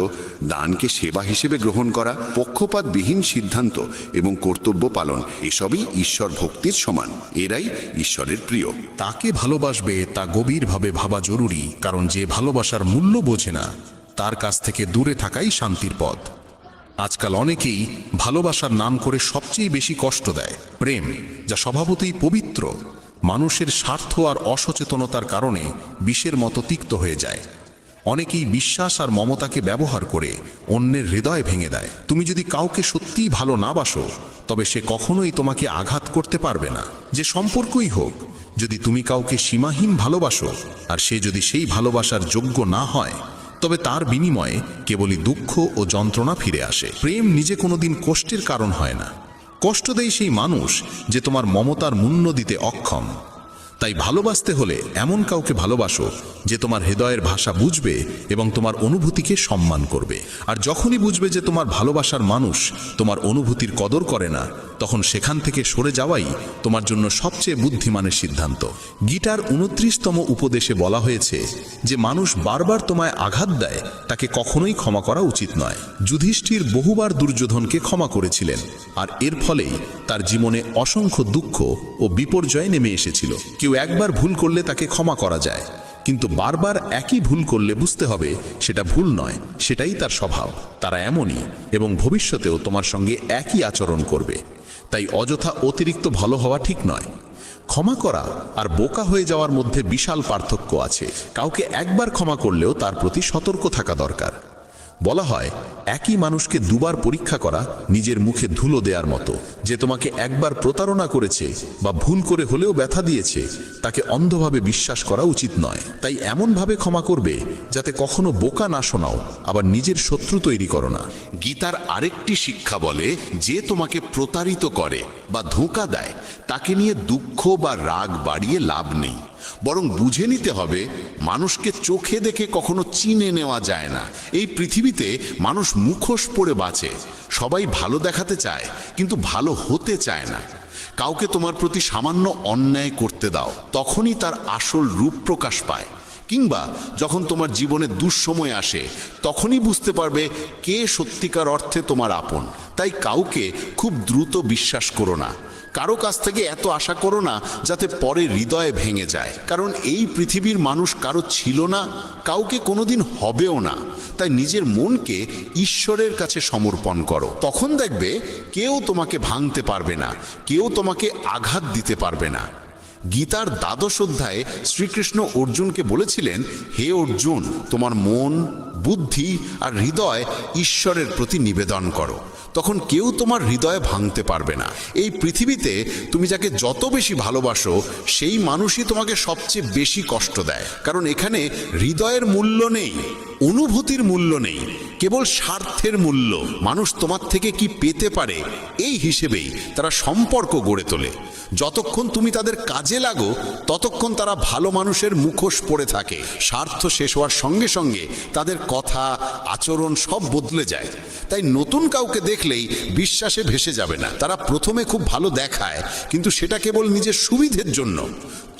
দানকে সেবা হিসেবে গ্রহণ করা, পক্ষপাতবিহীন সিদ্ধান্ত এবং কর্তব্য পালন, এসবই ঈশ্বর ভক্তির সমান। এরাই ঈশ্বরের প্রিয়। তাকে ভালোবাসবে তা গভীরভাবে ভাবা জরুরি, কারণ যে ভালোবাসার মূল্য বোঝে না তার কাছ থেকে দূরে থাকাই শান্তির পথ। আজকাল অনেকেই ভালোবাসার নাম করে সবচেয়ে বেশি কষ্ট দেয়। প্রেম, যা স্বভাবতই পবিত্র, মানুষের স্বার্থ আর অসচেতনতার কারণে বিষের মতো তিক্ত হয়ে যায়। অনেকেই বিশ্বাস আর মমতাকে ব্যবহার করে অন্যের হৃদয় ভেঙে দেয়। তুমি যদি কাউকে সত্যিই ভালো না বাসো, তবে সে কখনোই তোমাকে আঘাত করতে পারবে না। যে সম্পর্কই হোক, যদি তুমি কাউকে সীমাহীন ভালোবাসো আর সে যদি সেই ভালোবাসার যোগ্য না হয়, তবে তার বিনিময়ে কেবলই দুঃখ ও যন্ত্রণা ফিরে আসে। প্রেম নিজে কোনোদিন কষ্টের কারণ হয় না। কষ্ট দেয় সেই মানুষ যে তোমার মমতার মূল্য দিতে অক্ষম। তাই ভালোবাসতে হলে এমন কাউকে ভালোবাসো যে তোমার হৃদয়ের ভাষা বুঝবে এবং তোমার অনুভূতিকে সম্মান করবে। আর যখনই বুঝবে যে তোমার ভালোবাসার মানুষ তোমার অনুভূতির কদর করে না, তখন সেখান থেকে সরে যাওয়াই তোমার জন্য সবচেয়ে বুদ্ধিমানের সিদ্ধান্ত। গীতার 29তম উপদেশে বলা হয়েছে যে মানুষ বারবার তোমায় আঘাত দেয় তাকে কখনোই ক্ষমা করা উচিত নয়। যুধিষ্ঠির বহুবার দুর্যোধনকে ক্ষমা করেছিলেন, আর এর ফলেই তার জীবনে অসংখ্য দুঃখ ও বিপর্যয় নেমে এসেছিল। কেউ একবার ভুল করলে তাকে ক্ষমা করা যায়, কিন্তু বারবার একই ভুল করলে বুঝতে হবে সেটা ভুল নয়, সেটাই তার স্বভাব। তারা এমনই এবং ভবিষ্যতেও তোমার সঙ্গে একই আচরণ করবে। তাই অযথা অতিরিক্ত ভালো হওয়া ঠিক নয়। ক্ষমা করা আর বোকা হয়ে যাওয়ার মধ্যে বিশাল পার্থক্য আছে। কাউকে একবার ক্ষমা করলেও তার প্রতি সতর্ক থাকা দরকার। বলা হয় একই মানুষকে দুবার পরীক্ষা করা নিজের মুখে ধুলো দেওয়ার মতো। যে তোমাকে একবার প্রতারণা করেছে বা ভুল করে হলেও ব্যথা দিয়েছে, তাকে অন্ধভাবে বিশ্বাস করা উচিত নয়। তাই এমনভাবে ক্ষমা করবে যাতে কখনো বোকা না শোনাও, আবার নিজের শত্রু তৈরি করো না। গীতার আরেকটি শিক্ষা বলে, যে তোমাকে প্রতারিত করে বা ধোঁকা দেয় তাকে নিয়ে দুঃখ বা রাগ বাড়িয়ে লাভ নেই, বরং বুঝে নিতে হবে মানুষকে চোখে দেখে কখনো চিনে নেওয়া যায় না। এই পৃথিবীতে মানুষ মুখোশ পরে বাঁচে। সবাই ভালো দেখাতে চায় কিন্তু ভালো হতে চায় না। কাউকে তোমার প্রতি সামান্য অন্যায় করতে দাও, তখনই তার আসল রূপ প্রকাশ পায়। কিংবা যখন তোমার জীবনে দুঃসময় আসে, তখনই বুঝতে পারবে কে সত্যিকার অর্থে তোমার আপন। তাই কাউকে খুব দ্রুত বিশ্বাস করো না। কারো কাছ থেকে এত আশা করো না যাতে পরে হৃদয়ে ভেঙে যায়। কারণ এই পৃথিবীর মানুষ কারো ছিল না, কাউকে কোনোদিন হবেও না। তাই নিজের মনকে ঈশ্বরের কাছে সমর্পণ করো। তখন দেখবে কেউ তোমাকে ভাঙতে পারবে না, কেউ তোমাকে আঘাত দিতে পারবে না। গীতার 12 অধ্যায়ে শ্রীকৃষ্ণ অর্জুনকে বলেছিলেন, হে অর্জুন, তোমার মন, বুদ্ধি আর হৃদয় ঈশ্বরের প্রতি নিবেদন করো। তখন কেউ তোমার হৃদয় ভাঙতে পারবে না। এই পৃথিবীতে তুমি যাকে যত বেশি ভালোবাসো, সেই মানুষই তোমাকে সবচেয়ে বেশি কষ্ট দেয়। কারণ এখানে হৃদয়ের মূল্য নেই, অনুভূতির মূল্য নেই, কেবল স্বার্থের মূল্য। মানুষ তোমার থেকে কি পেতে পারে এই হিসেবেই তারা সম্পর্ক গড়ে তোলে। যতক্ষণ তুমি তাদের কাজে লাগো, ততক্ষণ তারা ভালো মানুষের মুখোশ পরে থাকে। স্বার্থ শেষ হওয়ার সঙ্গে সঙ্গে তাদের কথা, আচরণ সব বদলে যায়। তাই নতুন কাউকে দেখলেই বিশ্বাসে ভেসে যাবে না। তারা প্রথমে খুব ভালো দেখায়, কিন্তু সেটা কেবল নিজের সুবিধের জন্য।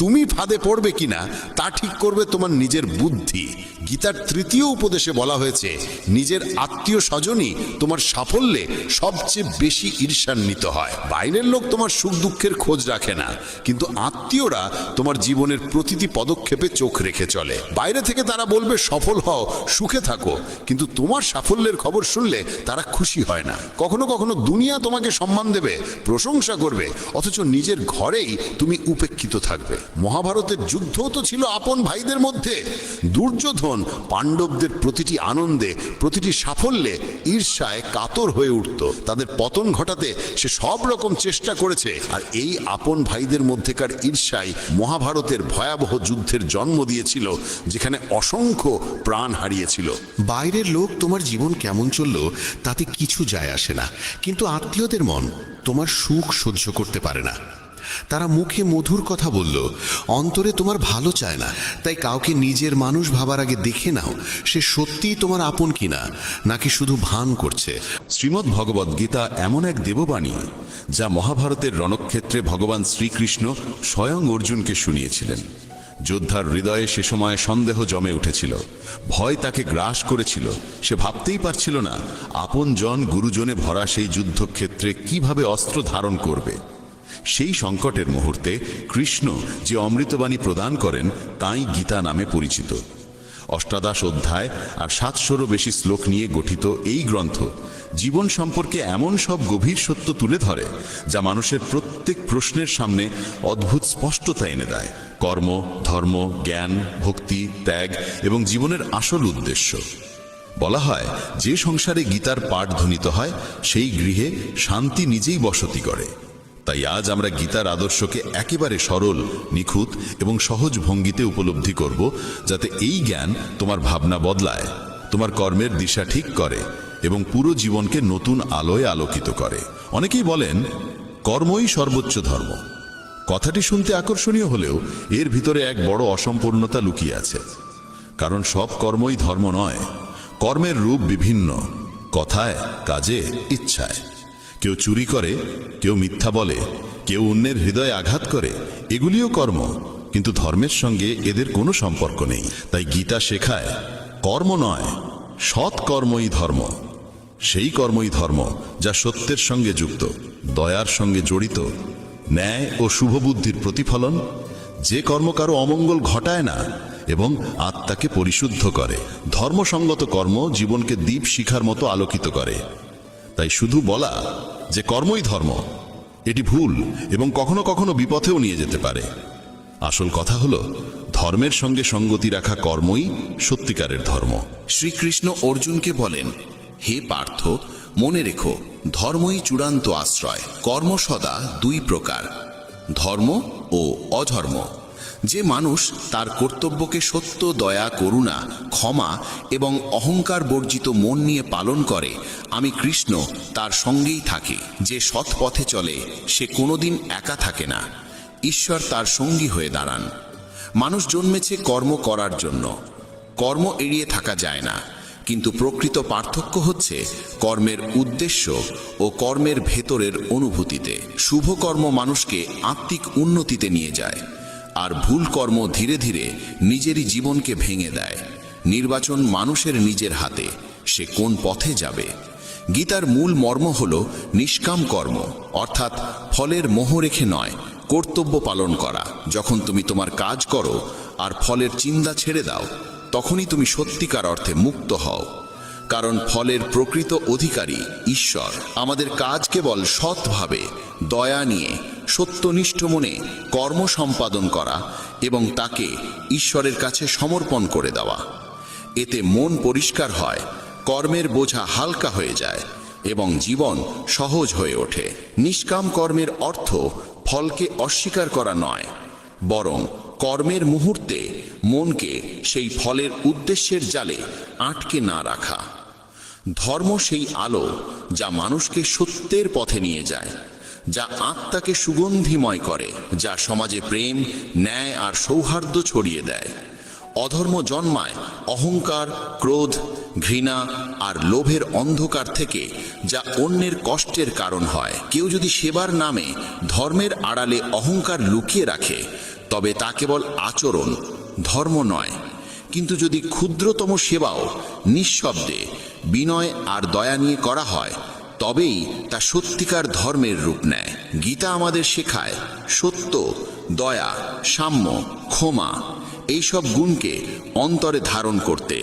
তুমি ফাঁদে পড়বে কিনা তা ঠিক করবে তোমার নিজের বুদ্ধি। গীতার 3য় উপদেশে বলা হয়েছে, নিজের আত্মীয় স্বজনই তোমার সাফল্যে সবচেয়ে বেশি ঈর্ষান্বিত হয়। বাইরের লোক তোমার সুখ দুঃখের খোঁজ রাখে না, কিন্তু আত্মীয়রা তোমার জীবনের প্রতিটি পদক্ষেপে চোখ রেখে চলে। বাইরে থেকে তারা বলবে সফল হও, সুখে থাকো, কিন্তু তোমার সাফল্যের খবর শুনলে তারা খুশি হয় না। কখনো কখনো দুনিয়া তোমাকে সম্মান দেবে, প্রশংসা করবে, অথচ নিজের ঘরেই তুমি উপেক্ষিত থাকবে। মহাভারতের যুদ্ধও তো ছিল আপন ভাইদের মধ্যে। দুর্যোধন পাণ্ডবদের প্রতিটি আনন্দে, প্রতিটি সাফল্যে ঈর্ষায় কাতর হয়ে উঠত। তাদের পতন ঘটাতে সে সব রকম চেষ্টা করেছে, আর এই আপন ভাইদের মধ্যেকার ঈর্ষাই মহাভারতের ভয়াবহ যুদ্ধের জন্ম দিয়েছিল, যেখানে অসংখ্য প্রাণ হারিয়েছিল। বাইরের লোক তোমার জীবন কেমন চললো তাতে কিছু যায় আসে না, কিন্তু আত্মীয়দের মন তোমার সুখ সহ্য করতে পারে না। তারা মুখে মধুর কথা বলল, অন্তরে তোমার ভালো চায় না। তাই কাউকে নিজের মানুষ ভাবার আগে দেখে নাও সে সত্যিই তোমার আপন কিনা, নাকি শুধু ভান করছে। শ্রীমদ্ ভগবদ্ গীতা এমন এক দেববাণী যা মহাভারতের রণক্ষেত্রে ভগবান শ্রীকৃষ্ণ স্বয়ং অর্জুনকে শুনিয়েছিলেন। যোদ্ধার হৃদয়ে সে সময় সন্দেহ জমে উঠেছিল, ভয় তাকে গ্রাস করেছিল। সে ভাবতেই পারছিল না আপন জন গুরুজনে ভরা সেই যুদ্ধক্ষেত্রে কিভাবে অস্ত্র ধারণ করবে। সেই সংকটের মুহূর্তে কৃষ্ণ যে অমৃতবাণী প্রদান করেন তাই গীতা নামে পরিচিত। ৮৮ অধ্যায় আর ৭০০রও বেশি শ্লোক নিয়ে গঠিত এই গ্রন্থ জীবন সম্পর্কে এমন সব গভীর সত্য তুলে ধরে যা মানুষের প্রত্যেক প্রশ্নের সামনে অদ্ভুত স্পষ্টতা এনে দেয়। কর্ম, ধর্ম, জ্ঞান, ভক্তি, ত্যাগ এবং জীবনের আসল উদ্দেশ্য। বলা হয় যে সংসারে গীতার পাঠ ধ্বনিত হয় সেই গৃহে শান্তি নিজেই বসতি করে। তাই আজ আমরা গীতার আদর্শকে একেবারে সরল, নিখুঁত এবং সহজ ভঙ্গিতে উপলব্ধি করব, যাতে এই জ্ঞান তোমার ভাবনা বদলায়, তোমার কর্মের দিশা ঠিক করে এবং পুরো জীবনকে নতুন আলোয় আলোকিত করে। অনেকেই বলেন কর্মই সর্বোচ্চ ধর্ম। কথাটি শুনতে আকর্ষণীয় হলেও এর ভিতরে এক বড় অসম্পূর্ণতা লুকিয়ে আছে। কারণ সব কর্মই ধর্ম নয়। কর্মের রূপ বিভিন্ন, কথায়, কাজে, ইচ্ছায়। কেউ চুরি করে, কেউ মিথ্যা বলে, কেউ অন্যের হৃদয়ে আঘাত করে, এগুলিও কর্ম, কিন্তু ধর্মের সঙ্গে এদের কোনো সম্পর্ক নেই। তাই গীতা শেখায় কর্ম নয়, সৎ কর্মই ধর্ম। সেই কর্মই ধর্ম যা সত্যের সঙ্গে যুক্ত, দয়ার সঙ্গে জড়িত, ন্যায় ও শুভবুদ্ধির প্রতিফলন, যে কর্ম কারো অমঙ্গল ঘটায় না এবং আত্মাকে পরিশুদ্ধ করে। ধর্মসঙ্গত কর্ম জীবনকে দীপ শিখার মতো আলোকিত করে। তাই শুধু বলা যে কর্মই ধর্ম, এটি ভুল এবং কখনো কখনো বিপথেও নিয়ে যেতে পারে। আসল কথা হলো ধর্মের সঙ্গে সঙ্গতি রাখা কর্মই সত্যিকারের ধর্ম। শ্রীকৃষ্ণ অর্জুনকে বলেন, হে পার্থ, মনে রেখো ধর্মই চূড়ান্ত আশ্রয়। কর্ম সদা দুই প্রকার, ধর্ম ও অধর্ম। যে মানুষ তার কর্তব্যকে সত্য, দয়া, করুণা, ক্ষমা এবং অহংকার বর্জিত মন নিয়ে পালন করে, আমি কৃষ্ণ তার সঙ্গেই থাকি। যে সৎ পথে চলে সে কোনোদিন একা থাকে না, ঈশ্বর তার সঙ্গী হয়ে দাঁড়ান। মানুষ জন্মেছে কর্ম করার জন্য, কর্ম এড়িয়ে থাকা যায় না। কিন্তু প্রকৃত পার্থক্য হচ্ছে কর্মের উদ্দেশ্য ও কর্মের ভেতরের অনুভূতিতে। শুভ কর্ম মানুষকে আত্মিক উন্নতিতে নিয়ে যায়, আর ভুল কর্ম ধীরে ধীরে নিজেরই জীবনকে ভেঙে দেয়। নির্বাচন মানুষের নিজের হাতে, সে কোন পথে যাবে। গীতার মূল মর্ম হল নিষ্কাম কর্ম, অর্থাৎ ফলের মোহ রেখে নয়, কর্তব্য পালন করা। যখন তুমি তোমার কাজ করো আর ফলের চিন্তা ছেড়ে দাও, তখনই তুমি সত্যিকার অর্থে মুক্ত হও। কারণ ফলের প্রকৃত অধিকারী ঈশ্বর। আমাদের কাজ কেবল সৎভাবে, দয়া নিয়ে, সত্যনিষ্ঠ মনে কর্ম সম্পাদন করা এবং তাকে ঈশ্বরের কাছে সমর্পণ করে দেওয়া। এতে মন পরিষ্কার হয়, কর্মের বোঝা হালকা হয়ে যায় এবং জীবন সহজ হয়ে ওঠে। নিষ্কাম কর্মের অর্থ ফলকে অস্বীকার করা নয়, বরং কর্মের মুহূর্তে মনকে সেই ফলের উদ্দেশ্যের জালে আটকে না রাখা। ধর্ম সেই আলো যা মানুষকে সত্যের পথে নিয়ে যায়, যা আত্মাকে সুগন্ধিময় করে, যা সমাজে প্রেম, ন্যায় আর সৌহার্দ্য ছড়িয়ে দেয়। অধর্ম জন্মায় অহংকার, ক্রোধ, ঘৃণা আর লোভের অন্ধকার থেকে, যা অন্যের কষ্টের কারণ হয়। কেউ যদি সেবার নামে ধর্মের আড়ালে অহংকার লুকিয়ে রাখে, তবে তা কেবল আচরণ, ধর্ম নয়। কিন্তু যদি ক্ষুদ্রতম সেবাও নিঃশব্দে, বিনয় আর দয়া নিয়ে করা হয়, তবেই তা সত্যিকার ধর্মের রূপ নেয়। গীতা আমাদের শেখায় সত্য, দয়া, সাম্য, ক্ষমা এইসব গুণকে অন্তরে ধারণ করতে।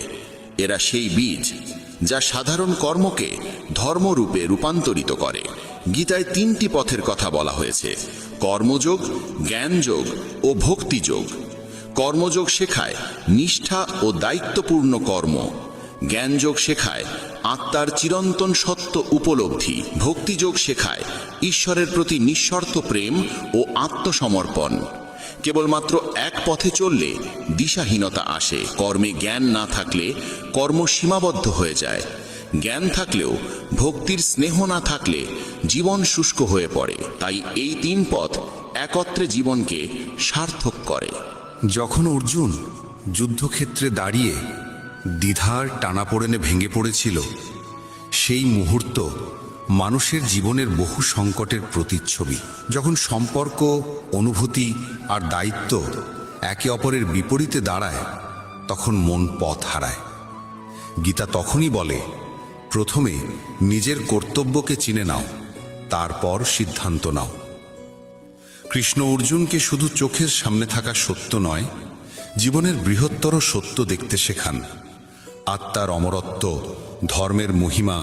এরা সেই বীজ যা সাধারণ কর্মকে ধর্মরূপে রূপান্তরিত করে। গীতায় 3টি পথের কথা বলা হয়েছে: কর্মযোগ, জ্ঞানযোগ ও ভক্তিযোগ। কর্মযোগ শেখায় নিষ্ঠা ও দায়িত্বপূর্ণ কর্ম। জ্ঞানযোগ শেখায় আত্মার চিরন্তন সত্য উপলব্ধি। ভক্তিযোগ শেখায় ঈশ্বরের প্রতি নিঃশর্ত প্রেম ও আত্মসমর্পণ। কেবলমাত্র এক পথে চললে দিশাহীনতা আসে। কর্মে জ্ঞান না থাকলে কর্ম সীমাবদ্ধ হয়ে যায়। জ্ঞান থাকলেও ভক্তির স্নেহ না থাকলে জীবন শুষ্ক হয়ে পড়ে। তাই এই 3 পথ একত্রে জীবনকে সার্থক করে। যখন অর্জুন যুদ্ধক্ষেত্রে দাঁড়িয়ে দ্বিধার টানাপোড়েনে ভেঙে পড়েছিল, সেই মুহূর্ত মানুষের জীবনের বহু সংকটের প্রতিচ্ছবি। যখন সম্পর্ক, অনুভূতি আর দায়িত্ব একে অপরের বিপরীতে দাঁড়ায়, তখন মন পথ হারায়। গীতা তখনই বলে, প্রথমে নিজের কর্তব্যকে চিনে নাও, তারপর সিদ্ধান্ত নাও। কৃষ্ণ অর্জুনকে শুধু চোখের সামনে থাকা সত্য নয়, জীবনের বৃহত্তর সত্য দেখতে শেখান। আত্মার অমরত্ব, ধর্মের মহিমা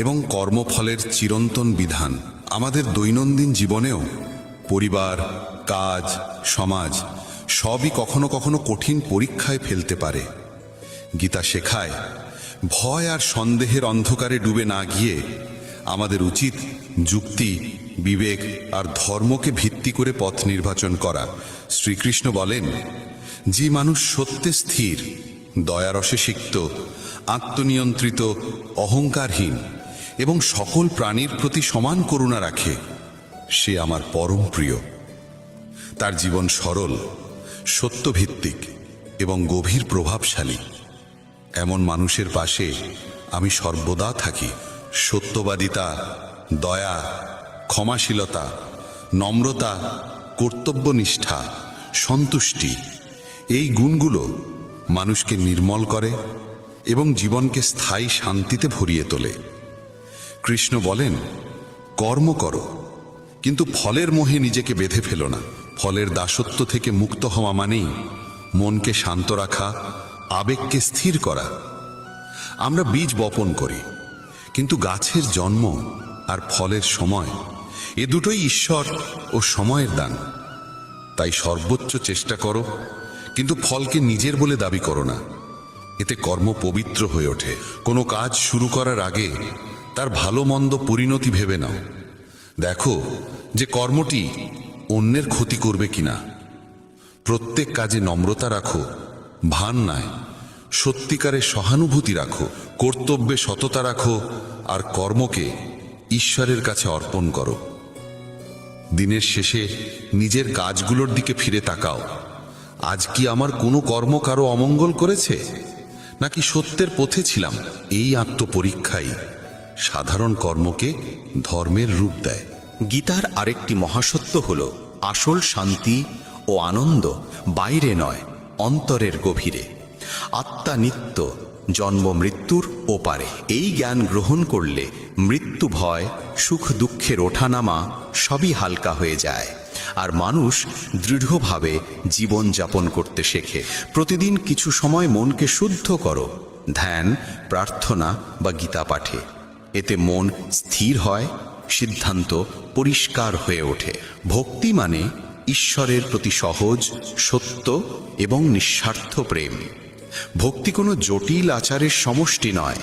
এবং কর্মফলের চিরন্তন বিধান। আমাদের দৈনন্দিন জীবনেও পরিবার, কাজ, সমাজ সবই কখনো কখনো কঠিন পরীক্ষায় ফেলতে পারে। গীতা শেখায়, ভয় আর সন্দেহের অন্ধকারে ডুবে না গিয়ে আমাদের উচিত যুক্তি, বিবেক আর ধর্মকে ভিত্তি করে পথ নির্বাচন করা। শ্রীকৃষ্ণ বলেন, যে মানুষ সত্যে স্থির, দয়ারসে সিক্ত, আত্মনিয়ন্ত্রিত, অহংকারহীন এবং সকল প্রাণীর প্রতি সমান করুণা রাখে, সে আমার পরম প্রিয়। তার জীবন সরল, সত্যভিত্তিক এবং গভীর প্রভাবশালী। এমন মানুষের পাশে আমি সর্বদা থাকি। সত্যবাদিতা, দয়া, ক্ষমাশীলতা, নম্রতা, কর্তব্যনিষ্ঠা, সন্তুষ্টি, এই গুণগুলো মানুষকে নির্মল করে এবং জীবনকে স্থায়ী শান্তিতে ভরিয়ে তোলে। কৃষ্ণ বলেন, কর্ম করো, কিন্তু ফলের মোহে নিজেকে বেঁধে ফেলো না। ফলের দাসত্ব থেকে মুক্ত হওয়া মানেই মনকে শান্ত রাখা, আবেগকে স্থির করা। আমরা বীজ বপন করি, কিন্তু গাছের জন্ম আর ফলের সময়, এ দুটোই ঈশ্বর ও সময়ের দান। তাই সর্বোচ্চ চেষ্টা করো, কিন্তু ফলকে নিজের বলে দাবি করো না। এতে কর্ম পবিত্র হয়ে ওঠে। কোনো কাজ শুরু করার আগে তার ভালো মন্দ পরিণতি ভেবে নাও। দেখো যে কর্মটি অন্যের ক্ষতি করবে কিনা। প্রত্যেক কাজে নম্রতা রাখো, ভান নয়, সত্যিকারের সহানুভূতি রাখো, কর্তব্যে সততা রাখো আর কর্মকে ঈশ্বরের কাছে অর্পণ করো। দিনের শেষে নিজের কাজগুলোর দিকে ফিরে তাকাও। আজ কি আমার কোনো কর্ম কারো অমঙ্গল করেছে, নাকি সত্যের পথে ছিলাম? এই আত্মপরীক্ষাই সাধারণ কর্মকে ধর্মের রূপ দেয়। গীতার আরেকটি মহাসত্য হল, আসল শান্তি ও আনন্দ বাইরে নয়, অন্তরের গভীরে। আত্মা নিত্য, জন্ম মৃত্যুর ওপারে। এই জ্ঞান গ্রহণ করলে মৃত্যু ভয়, সুখ দুঃখের ওঠানামা সবই হালকা হয়ে যায়, আর মানুষ দৃঢ়ভাবে জীবন যাপন করতে শেখে। প্রতিদিন কিছু সময় মনকে শুদ্ধ করো, ধ্যান, প্রার্থনা বা গীতা পাঠে। এতে মন স্থির হয়, সিদ্ধান্ত পরিষ্কার হয়ে ওঠে। ভক্তি মানে ঈশ্বরের প্রতি সহজ, সত্য এবং নিঃস্বার্থ প্রেম। ভক্তি কোনো জটিল আচারের সমষ্টি নয়,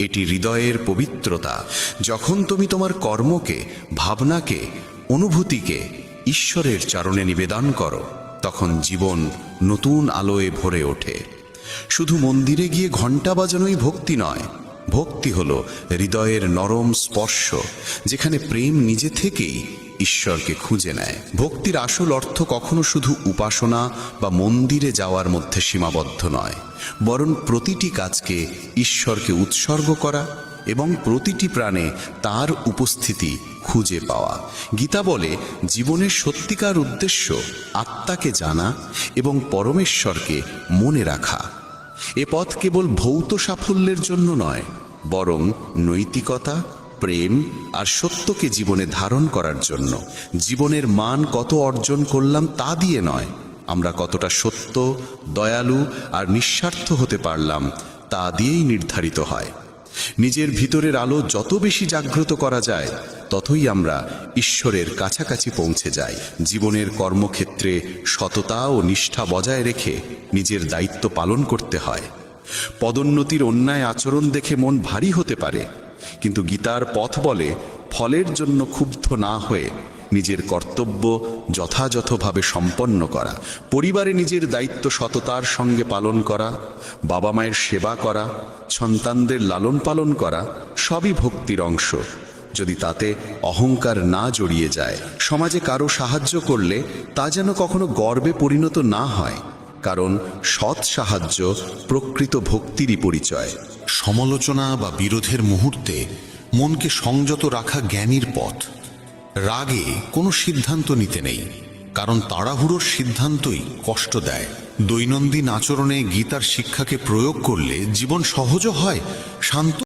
এটি হৃদয়ের পবিত্রতা। যখন তুমি তোমার কর্মকে, ভাবনাকে, অনুভূতিকে ঈশ্বরের চরণে নিবেদন করো, তখন জীবন নতুন আলোয় ভরে ওঠে। শুধু মন্দিরে গিয়ে ঘণ্টা বাজানোই ভক্তি নয়। ভক্তি হলো হৃদয়ের নরম স্পর্শ, যেখানে প্রেম নিজে থেকেই ঈশ্বরকে খুঁজে নেয়। ভক্তির আসল অর্থ কখনো শুধু উপাসনা বা মন্দিরে যাওয়ার মধ্যে সীমাবদ্ধ নয়, বরং প্রতিটি কাজকে ঈশ্বরকে উৎসর্গ করা এবং প্রতিটি প্রাণে তার উপস্থিতি খুঁজে পাওয়া। গীতা বলে, জীবনের সত্যিকার উদ্দেশ্য আত্মাকে জানা এবং পরমেশ্বরকে মনে রাখা। এ পথ কেবল ভৌত সাফল্যের জন্য নয়, বরং নৈতিকতা, প্রেম আর সত্যকে জীবনে ধারণ করার জন্য। জীবনের মান কত অর্জন করলাম তা দিয়ে নয়, আমরা কতটা সত্য, দয়ালু আর নিঃস্বার্থ হতে পারলাম তা দিয়েই নির্ধারিত হয়। নিজের ভিতরের আলো যত বেশি জাগ্রত করা যায় ততই আমরা ঈশ্বরের কাছাকাছি পৌঁছে যাই। জীবনের কর্মক্ষেত্রে সততা ও নিষ্ঠা বজায় রেখে নিজের দায়িত্ব পালন করতে হয়। পদোন্নতির অন্যায় আচরণ দেখে মন ভারী হতে পারে, কিন্তু গীতার পথ বলে ফলের জন্য ক্ষুব্ধ না হয়ে নিজের কর্তব্য যথাযথভাবে সম্পন্ন করা, পরিবারে নিজের দায়িত্ব সততার সঙ্গে পালন করা, বাবা মায়ের সেবা করা, সন্তানদের লালন পালন করা সবই ভক্তির অংশ, যদি তাতে অহংকার না জড়িয়ে যায়। সমাজে কারো সাহায্য করলে তা যেন কখনো গর্বে পরিণত না হয়, কারণ সৎ সাহায্য প্রকৃত ভক্তিরই পরিচয়। সমালোচনা বা বিরোধের মুহূর্তে মনকে সংযত রাখা জ্ঞানীর পথ। রাগে কোনো সিদ্ধান্ত নিতে নেই, কারণ তাড়াহুড়োর সিদ্ধান্তই কষ্ট দেয়। দৈনন্দিন আচরণে গীতার শিক্ষাকে প্রয়োগ করলে জীবন সহজও হয়, শান্ত